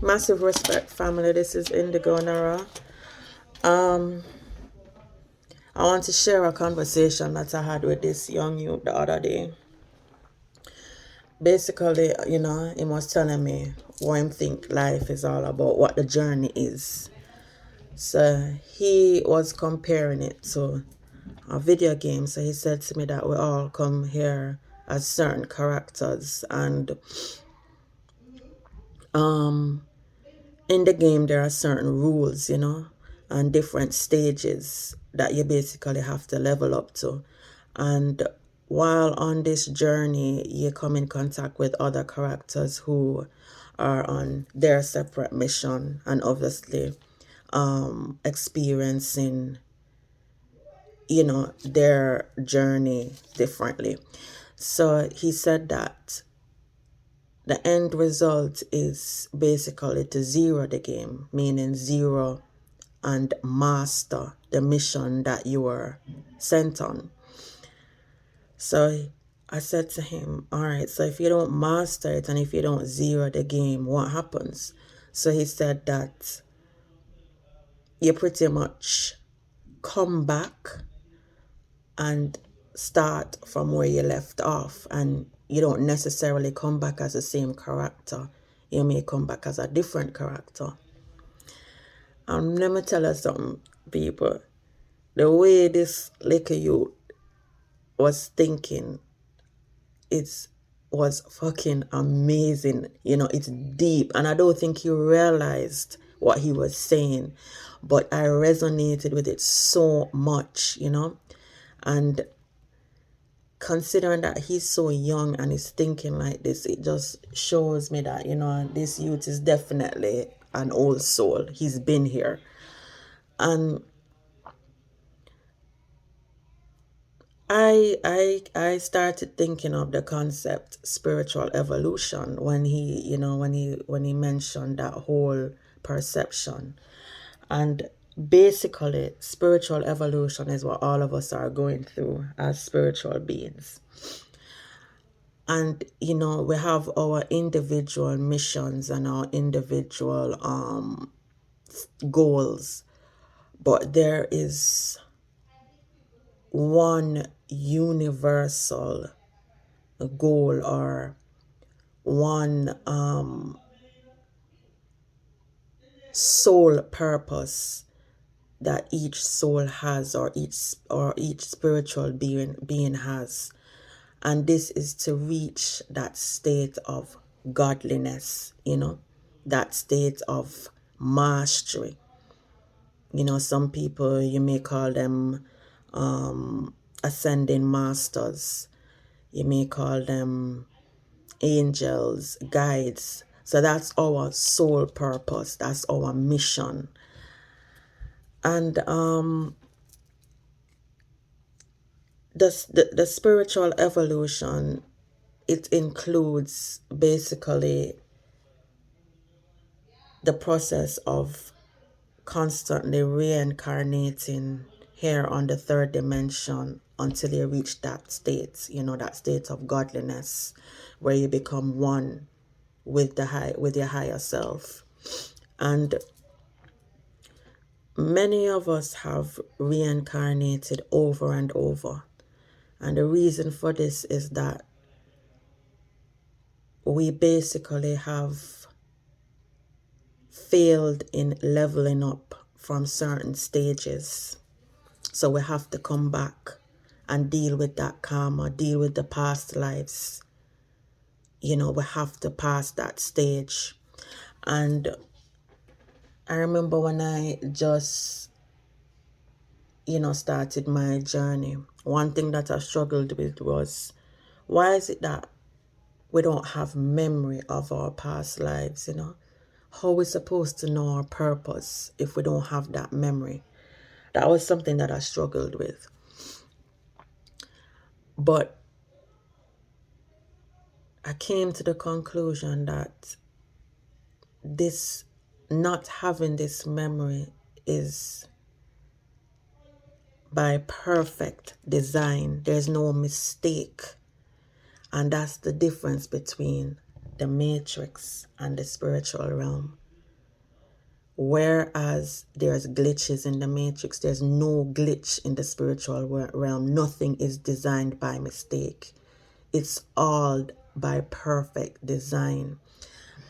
Massive respect, family. This is Indigo Nara. Um, I want to share a conversation that I had with this young youth the other day. Basically, he was telling me what him think life is all about, what the journey is. So he was comparing it to a video game. So he said to me that we all come here as certain characters, and in the game there are certain rules, and different stages that you basically have to level up to. And while on this journey, you come in contact with other characters who are on their separate mission and obviously experiencing, their journey differently. So he said that the end result is basically to zero the game, meaning zero and master the mission that you were sent on. So I said to him, all right, so if you don't master it and if you don't zero the game, what happens? So he said that you pretty much come back and start from where you left off, and you don't necessarily come back as the same character. You may come back as a different character. Let me tell you something, people. The way this little youth was thinking, it was fucking amazing. It's deep, and I don't think he realized what he was saying, but I resonated with it so much, and considering that he's so young and he's thinking like this, it just shows me that, this youth is definitely an old soul. He's been here. And I started thinking of the concept spiritual evolution when he mentioned that whole perception. And basically spiritual evolution is what all of us are going through as spiritual beings. And we have our individual missions and our individual goals, but there is one universal goal, or one soul purpose that each soul has, or each spiritual being has. And this is to reach that state of godliness, that state of mastery. Some people, you may call them ascending masters. You may call them angels, guides. So that's our soul purpose. That's our mission. And the spiritual evolution, it includes basically the process of constantly reincarnating here on the third dimension until you reach that state, that state of godliness, where you become one with your higher self. And many of us have reincarnated over and over. And the reason for this is that we basically have failed in leveling up from certain stages. So we have to come back and deal with that karma, deal with the past lives. We have to pass that stage. And I remember when I just, started my journey, one thing that I struggled with was, why is it that we don't have memory of our past lives, How are we supposed to know our purpose if we don't have that memory? That was something that I struggled with. But I came to the conclusion that this, not having this memory, is by perfect design. There's no mistake. And that's the difference between the matrix and the spiritual realm. Whereas there's glitches in the matrix, there's no glitch in the spiritual realm. Nothing is designed by mistake. It's all by perfect design.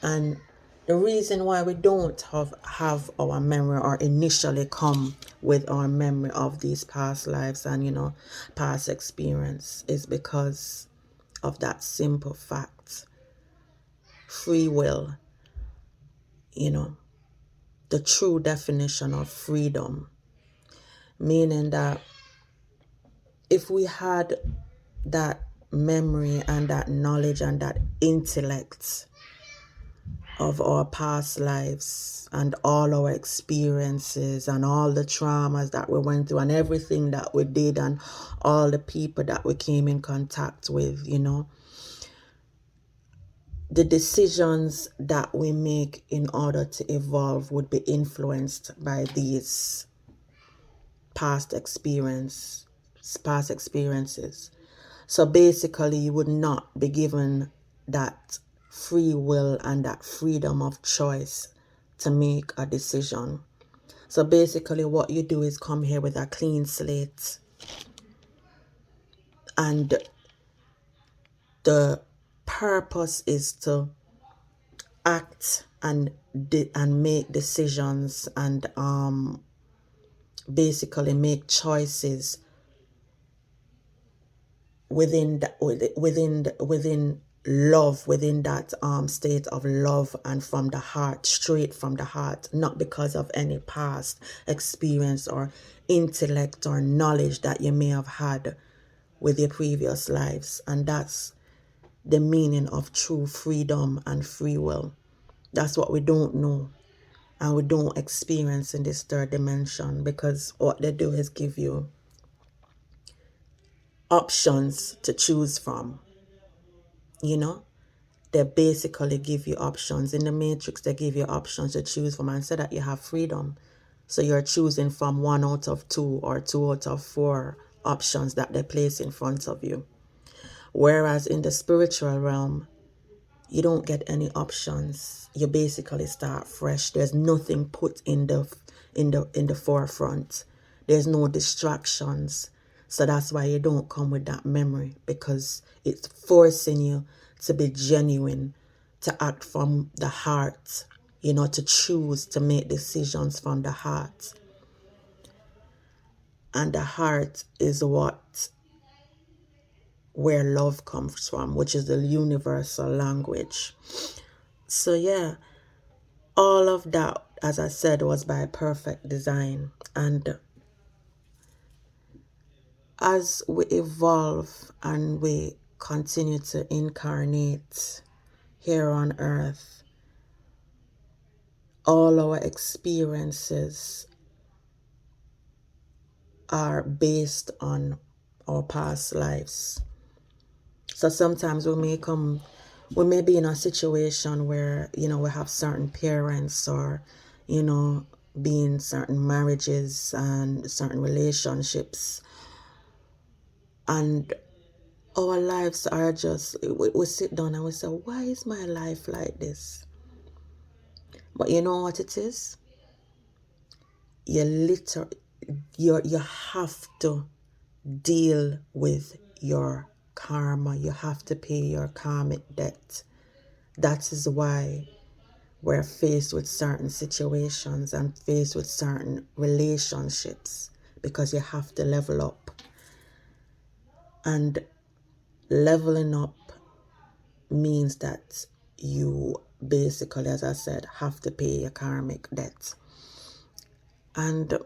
And the reason why we don't have our memory, or initially come with our memory of these past lives and, past experience, is because of that simple fact. Free will, the true definition of freedom, meaning that if we had that memory and that knowledge and that intellect of our past lives and all our experiences and all the traumas that we went through and everything that we did and all the people that we came in contact with, the decisions that we make in order to evolve would be influenced by these past experiences. So basically, you would not be given that free will and that freedom of choice to make a decision. So basically, what you do is come here with a clean slate, and the purpose is to act and make decisions and basically make choices within love, within that state of love, and from the heart, straight from the heart, not because of any past experience or intellect or knowledge that you may have had with your previous lives. And that's the meaning of true freedom and free will. That's what we don't know and we don't experience in this third dimension, because what they do is give you options to choose from. They basically give you options. In the matrix, they give you options to choose from, and so that you have freedom. So you're choosing from 1 out of 2 or 2 out of 4 options that they place in front of you. Whereas in the spiritual realm, you don't get any options. You basically start fresh. There's nothing put in the forefront. There's no distractions. So that's why you don't come with that memory, because it's forcing you to be genuine, to act from the heart, to choose to make decisions from the heart. And the heart is where love comes from, which is the universal language. So yeah, all of that, as I said, was by perfect design. And as we evolve and we continue to incarnate here on earth, all our experiences are based on our past lives. So sometimes we may be in a situation where, we have certain parents, or, be in certain marriages and certain relationships. And our lives are just, we sit down and we say, why is my life like this? But you know what it is? You have to deal with your karma. You have to pay your karmic debt. That is why we're faced with certain situations and faced with certain relationships, because you have to level up. And leveling up means that you basically, as I said, have to pay your karmic debt. And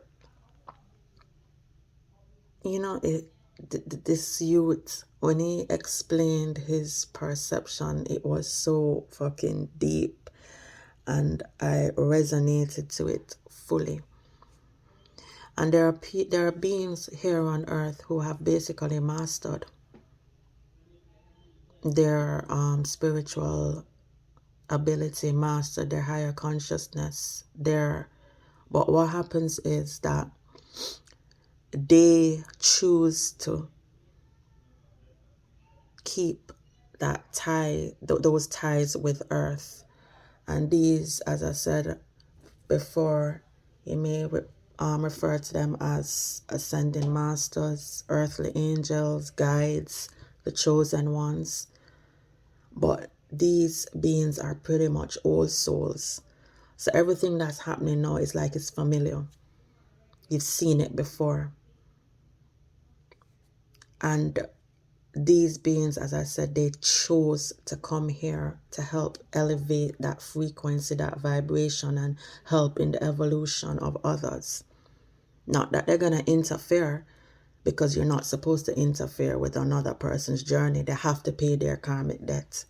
this youth, when he explained his perception, it was so fucking deep, and I resonated to it fully. And there are beings here on earth who have basically mastered their spiritual ability, mastered their higher consciousness. But what happens is that they choose to keep that tie, those ties with earth. And these, as I said, before. You may refer to them as ascending masters, earthly angels, guides, the chosen ones. But these beings are pretty much old souls. So everything that's happening now is like it's familiar. You've seen it before. And these beings, as I said, they chose to come here to help elevate that frequency, that vibration, and help in the evolution of others. Not that they're going to interfere, because you're not supposed to interfere with another person's journey. They have to pay their karmic debt.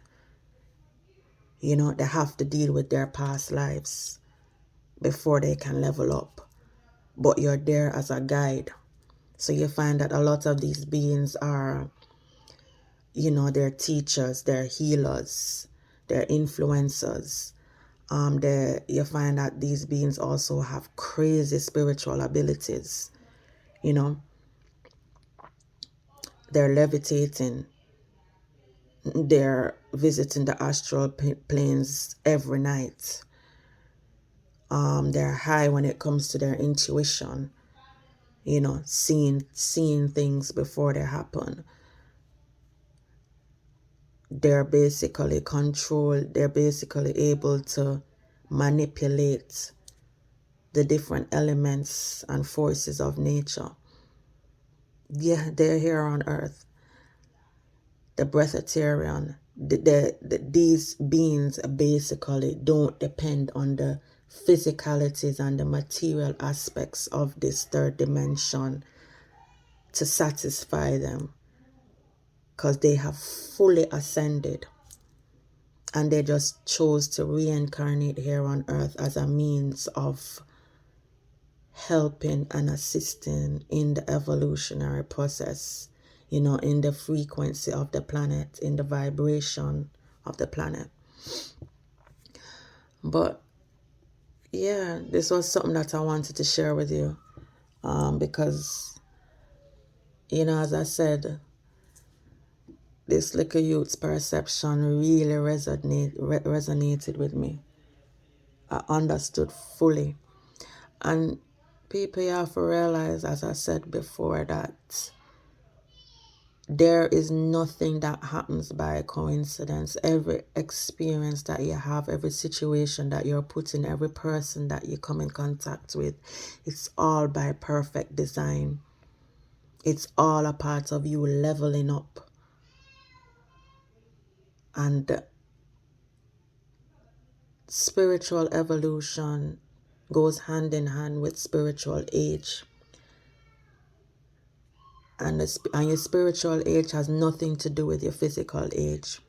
You know, they have to deal with their past lives before they can level up. But you're there as a guide. So you find that a lot of these beings are, you know, they're teachers, they're healers, they're influencers. You find that these beings also have crazy spiritual abilities. You know, they're levitating, they're visiting the astral planes every night. They're high when it comes to their intuition, you know, seeing things before they happen. They're basically able to manipulate the different elements and forces of nature. Yeah, they're here on earth. The breatharian, these beings basically don't depend on the physicalities and the material aspects of this third dimension to satisfy them, because they have fully ascended and they just chose to reincarnate here on earth as a means of helping and assisting in the evolutionary process, you know, in the frequency of the planet, in the vibration of the planet. But yeah, this was something that I wanted to share with you, because, you know, as I said, this little youth's perception really resonated with me. I understood fully. And people have to realize, as I said before, that there is nothing that happens by coincidence. Every experience that you have, every situation that you're put in, every person that you come in contact with, it's all by perfect design. It's all a part of you leveling up. And spiritual evolution goes hand in hand with spiritual age. And your spiritual age has nothing to do with your physical age.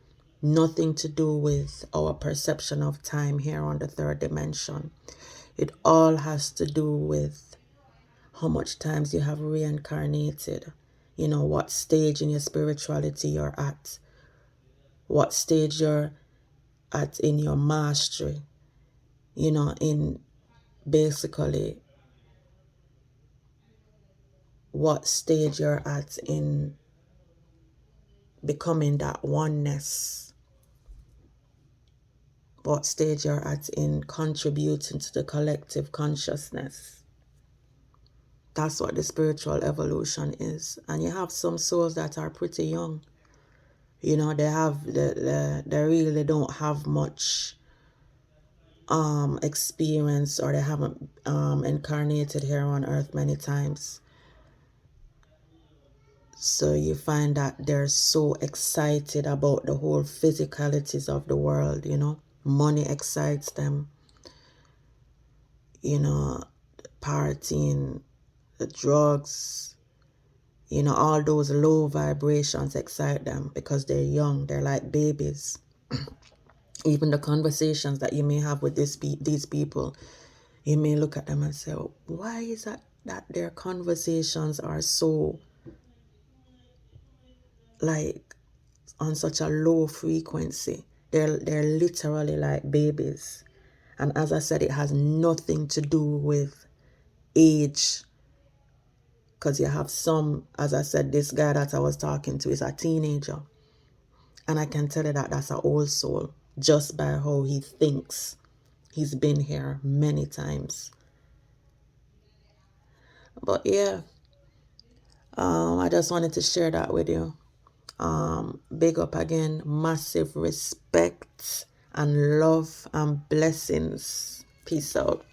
Nothing to do with our perception of time here on the third dimension. It all has to do with how much times you have reincarnated. You know, what stage in your spirituality you're at. What stage you're at in your mastery. You know, in basically what stage you're at in becoming that oneness. What stage you're at in contributing to the collective consciousness. That's what the spiritual evolution is. And you have some souls that are pretty young. You know, they really don't have much experience, or they haven't incarnated here on earth many times. So you find that they're so excited about the whole physicalities of the world, you know. Money excites them. You know, partying, the drugs, you know, all those low vibrations excite them because they're young. They're like babies. Even the conversations that you may have with these people, you may look at them and say, oh, why is that their conversations are so, like, on such a low frequency? They're literally like babies. And as I said, it has nothing to do with age. Because you have some, as I said, this guy that I was talking to is a teenager. And I can tell you that that's an old soul just by how he thinks. He's been here many times. But yeah, I just wanted to share that with you. Big up again, massive respect and love and blessings. Peace out.